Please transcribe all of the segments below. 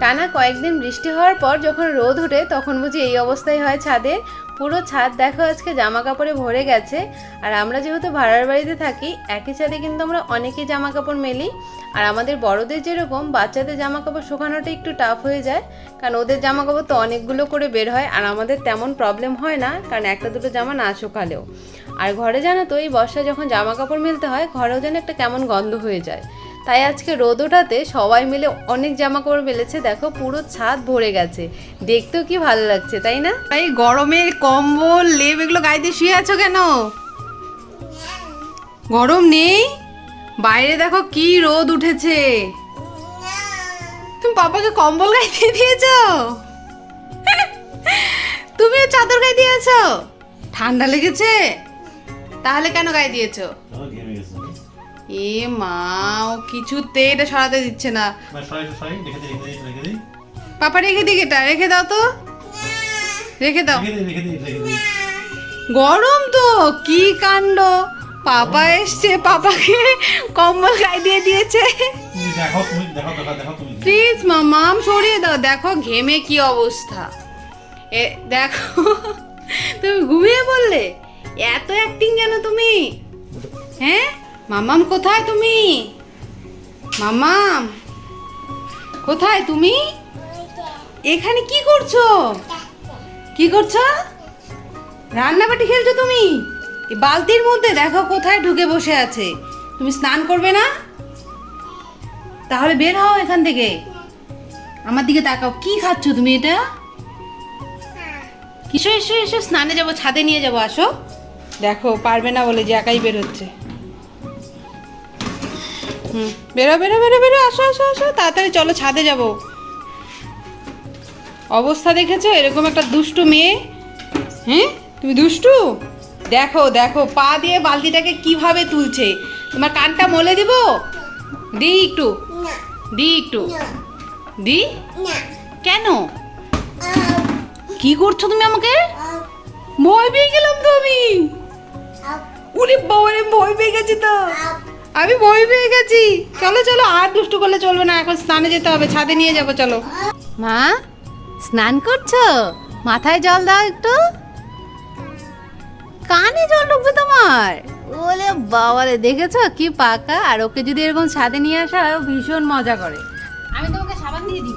টানা কয়েকদিন বৃষ্টি হওয়ার পর যখন রোদ ওঠে তখন বুঝি এই অবস্থাই হয় ছাদের। পুরো ছাদ দেখো আজকে জামা কাপড়ে ভরে গেছে। আর আমরা যেহেতু ভাড়ার বাড়িতে থাকি, একই ছাদে কিন্তু আমরা অনেকেই জামা কাপড় মেলি। আর আমাদের বড়দের যেরকম, বাচ্চাদের জামা কাপড় শুকানোটা একটু টাফ হয়ে যায়, কারণ ওদের জামা কাপড় তো অনেকগুলো করে বের হয়। আর আমাদের তেমন প্রবলেম হয় না, কারণ একটা দুটো জামা না শুকালেও। আর ঘরে জানো তো, এই বর্ষায় যখন জামা কাপড় মেলতে হয়, ঘরেও যেন একটা কেমন গন্ধ হয়ে যায়। তাই আজকে রোদ ওঠাতে সবাই মিলে অনেক জামা কাপড় মেলেছে। দেখো পুরো ছাদ ভরে গেছে, দেখতেও কি ভালো লাগছে, তাই না? এই গরমে কম্বল লেপ এগুলো গায়ে দিয়ে শুয়ে আছো কেন? গরম নেই? বাইরে দেখো কি রোদ উঠেছে। তুমি পাপাকে কম্বল গায়ে দিয়ে দিয়েছো? তুমিও চাদর গায়ে দিয়েছো? ঠান্ডা লেগেছে? তাহলে কেন গায়ে দিয়েছো? এ মা, ও কিছুতে এটা সরাতে দিচ্ছে না। পাপা রেখে দিক, এটা রেখে দাও তো, রেখে দাও। গরম তো, কি কাণ্ড! পাপা এসছে, পাপাকে কম্বল গায়ে দিয়ে দিয়েছে। প্লিজ মামাম সরিয়ে দাও। দেখো ঘেমে কি অবস্থা। এ দেখো, তুমি ঘুমিয়ে পড়লে? এত অ্যাক্টিং জানো তুমি? হ্যাঁ মামাম, কোথায় তুমি? মামাম কোথায় তুমি? এখানে কি করছো? কি করছো? রান্নাবাটি খেলছো তুমি? এই বালতির মধ্যে দেখো কোথায় ঢুকে বসে আছে। তুমি স্নান করবে না? তাহলে বের হও এখান থেকে। আমার দিকে তাকাও। কি খাচ্ছো তুমি এটা? কিসো, এসো এসো, স্নানে যাবো, ছাদে নিয়ে যাবো, আসো। দেখো পারবে না বলে যে একাই বের হচ্ছে। বেরো বেরো বেরো বেরো, আসো আসো আসো, তাড়াতাড়ি চলো, ছাদে যাবো। অবস্থা দেখেছো এরকম একটা দুষ্টু মেয়ে? হ্যাঁ তুমি দুষ্টু। দেখো দেখো পা দিয়ে বালতিটাকে কিভাবে তুলছে। তোমার কানটা মলে দিব? দি একটু, দি একটু, দি। কেন? কি করছো তুমি আমাকে? ভয় পেয়ে গেলাম তো আমি। উরে বাবা রে, ভয় পেয়ে গেছি তো আমি, ভয় পেয়ে গেছি। চলো চলো, আর দুষ্টু করলে চলবে না, এখন স্নানে যেতে হবে, ছাদে নিয়ে যাবো, চলো। মা স্নান করছো? মাথায় জল দাও একটু। কানে জল ঢুকবে তোমার? ওলে বাবারে, দেখেছো কি পাকা। আর ওকে যদি এরকম ছাদে নিয়ে আসা হয়, ও ভীষণ মজা করে। আমি তোমাকে সাবান দিয়ে দিই।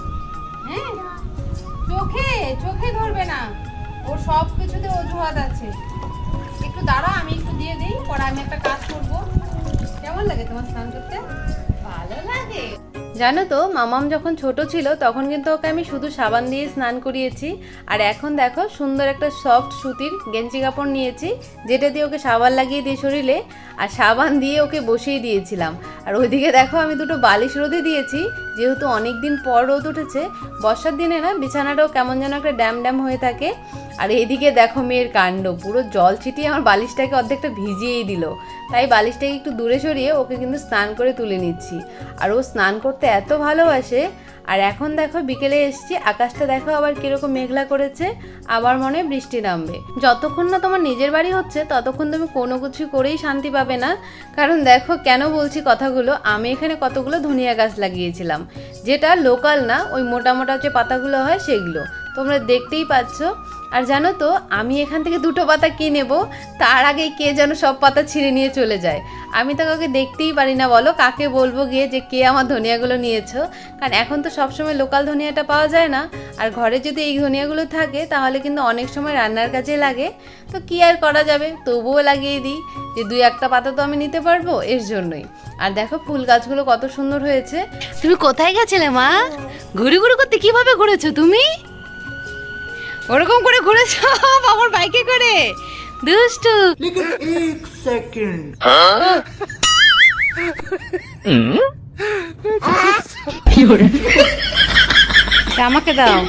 হ্যাঁ, চোখে চোখে ধরবে না, ওর সব কিছুতে অজুহাত আছে। একটু দাঁড়াও, আমি একটু দিয়ে দিই, পরে আমি একটা কাজ করবো। কেমন লাগে তোমার স্নান করতে? ভালো লাগে। জানো তো, মামাম যখন ছোট ছিল তখন কিন্তু ওকে আমি শুধু সাবান দিয়ে স্নান করিয়েছি। আর এখন দেখো সুন্দর একটা সফট সুতির গেঞ্জি কাপড় নিয়েছি, যেটা দিয়ে ওকে সাবান লাগিয়ে দিয়ে শরীরে, আর সাবান দিয়ে ওকে বসিয়ে দিয়েছিলাম। আর ওইদিকে দেখো আমি দুটো বালিশ রোদে দিয়েছি, যেহেতু অনেক দিন পর রোদ উঠেছে। বর্ষার দিনে না বিছানাটাও কেমন যেন একটা ড্যাম ড্যাম হয়ে থাকে। আর এইদিকে দেখো মেয়ের কাণ্ড, পুরো জল ছিটিয়ে আমার বালিশটাকে অর্ধেকটা ভিজিয়েই দিল। তাই বালিশটাকে একটু দূরে সরিয়ে ওকে কিন্তু স্নান করে তুলে নিচ্ছি। আর ও স্নান করতে এত ভালোবাসে। আর এখন দেখো বিকেলে এসেছি, আকাশটা দেখো আবার কিরকম মেঘলা করেছে, আবার মনে হয় বৃষ্টি নামবে। যতক্ষণ না তোমার নিজের বাড়ি হচ্ছে ততক্ষণ তুমি কোনো কিছু করেই শান্তি পাবে না। কারণ দেখো কেন বলছি কথাগুলো, আমি এখানে কতগুলো ধনিয়া গাছ লাগিয়েছিলাম, যেটা লোকাল না, ওই মোটা মোটা যে পাতাগুলো হয় সেগুলো তোমরা দেখতেই পাচ্ছ। আর জানো তো, আমি এখান থেকে দুটো পাতা কিনে নেব, তার আগেই কে যেন সব পাতা ছিঁড়ে নিয়ে চলে যায়। আমি তো কাউকে দেখতেই পারি না, বলো কাকে বলবো গিয়ে যে কে আমার ধনিয়াগুলো নিয়েছো। কারণ এখন তো সবসময় লোকাল ধনিয়াটা পাওয়া যায় না। আর ঘরে যদি এই ধনিয়াগুলো থাকে তাহলে কিন্তু অনেক সময় রান্নার কাজে লাগে। তো কি আর করা যাবে, তবুও লাগিয়ে দিই, যে দুই একটা পাতা তো আমি নিতে পারবো, এর জন্যই। আর দেখো ফুল গাছগুলো কত সুন্দর হয়েছে। তুমি কোথায় গেছিলে মা? ঘুরে ঘুরে করতে কিভাবে ঘুরেছো তুমি? ওরকম করে ঘুরেছো বাবার বাইকে করে? দুষ্টু। लेकिन एक सेकंड আমাকে দাও।